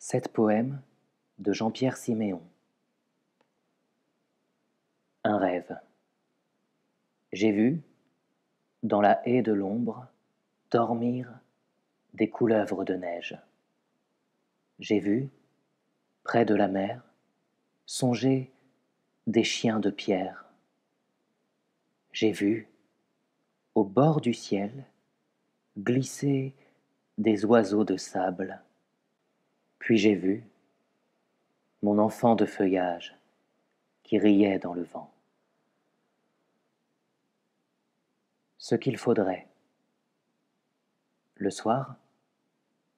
Sept poèmes de Jean-Pierre Siméon. Un rêve. J'ai vu, dans la haie de l'ombre, dormir des couleuvres de neige. J'ai vu, près de la mer, songer des chiens de pierre. J'ai vu, au bord du ciel, glisser des oiseaux de sable. Puis j'ai vu mon enfant de feuillage qui riait dans le vent. Ce qu'il faudrait. Le soir,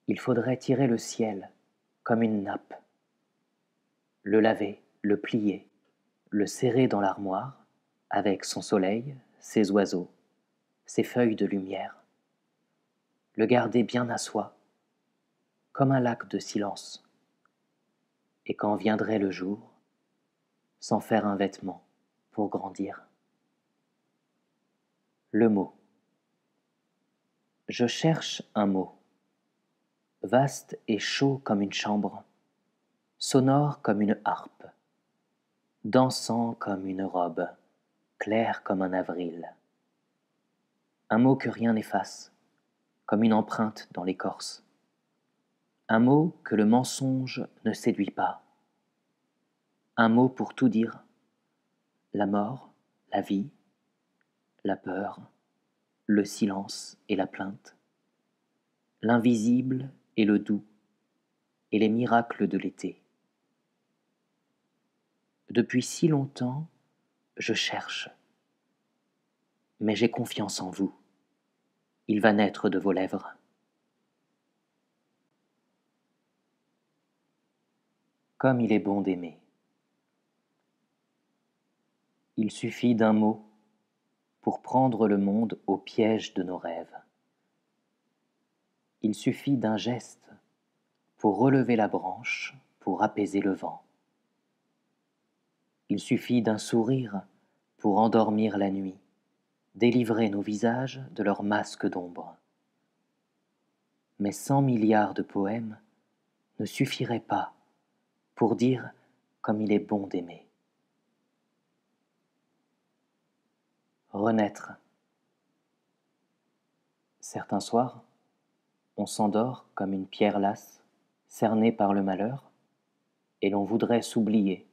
il faudrait tirer le ciel comme une nappe, le laver, le plier, le serrer dans l'armoire avec son soleil, ses oiseaux, ses feuilles de lumière, le garder bien à soi, comme un lac de silence, et quand viendrait le jour, s'en faire un vêtement pour grandir. Le mot. Je cherche un mot, vaste et chaud comme une chambre, sonore comme une harpe, dansant comme une robe, clair comme un avril. Un mot que rien n'efface, comme une empreinte dans l'écorce. Un mot que le mensonge ne séduit pas. Un mot pour tout dire. La mort, la vie, la peur, le silence et la plainte. L'invisible et le doux, et les miracles de l'été. Depuis si longtemps, je cherche. Mais j'ai confiance en vous. Il va naître de vos lèvres. Comme il est bon d'aimer. Il suffit d'un mot pour prendre le monde au piège de nos rêves. Il suffit d'un geste pour relever la branche, pour apaiser le vent. Il suffit d'un sourire pour endormir la nuit, délivrer nos visages de leur masque d'ombre. Mais 100 milliards de poèmes ne suffiraient pas pour dire comme il est bon d'aimer. Renaître. Certains soirs, on s'endort comme une pierre lasse, cernée par le malheur, et l'on voudrait s'oublier,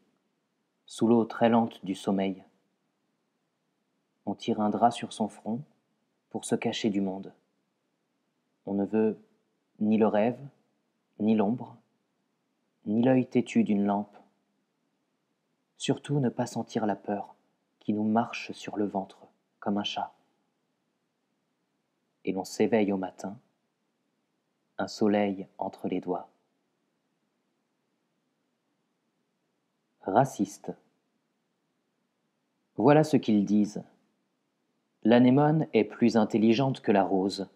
sous l'eau très lente du sommeil. On tire un drap sur son front pour se cacher du monde. On ne veut ni le rêve, ni l'ombre, ni l'œil têtu d'une lampe. Surtout ne pas sentir la peur qui nous marche sur le ventre comme un chat. Et l'on s'éveille au matin, un soleil entre les doigts. Raciste. Voilà ce qu'ils disent. L'anémone est plus intelligente que la rose,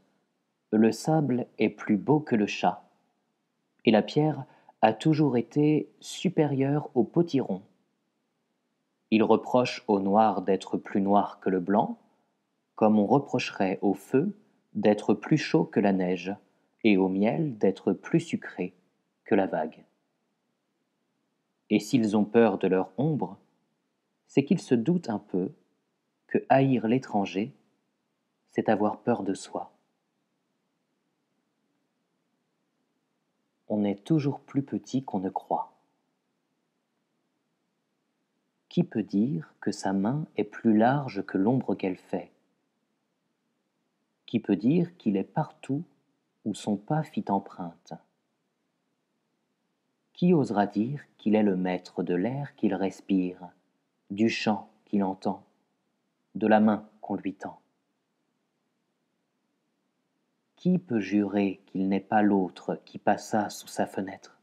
le sable est plus beau que le chat, et la pierre a toujours été supérieure au potiron. Ils reprochent au noir d'être plus noir que le blanc, comme on reprocherait au feu d'être plus chaud que la neige, et au miel d'être plus sucré que la vague. Et s'ils ont peur de leur ombre, c'est qu'ils se doutent un peu que haïr l'étranger, c'est avoir peur de soi. On est toujours plus petit qu'on ne croit. Qui peut dire que sa main est plus large que l'ombre qu'elle fait? Qui peut dire qu'il est partout où son pas fit empreinte? Qui osera dire qu'il est le maître de l'air qu'il respire, du chant qu'il entend, de la main qu'on lui tend? Qui peut jurer qu'il n'est pas l'autre qui passa sous sa fenêtre?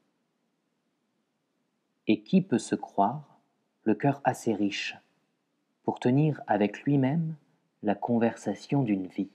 Et qui peut se croire le cœur assez riche pour tenir avec lui-même la conversation d'une vie?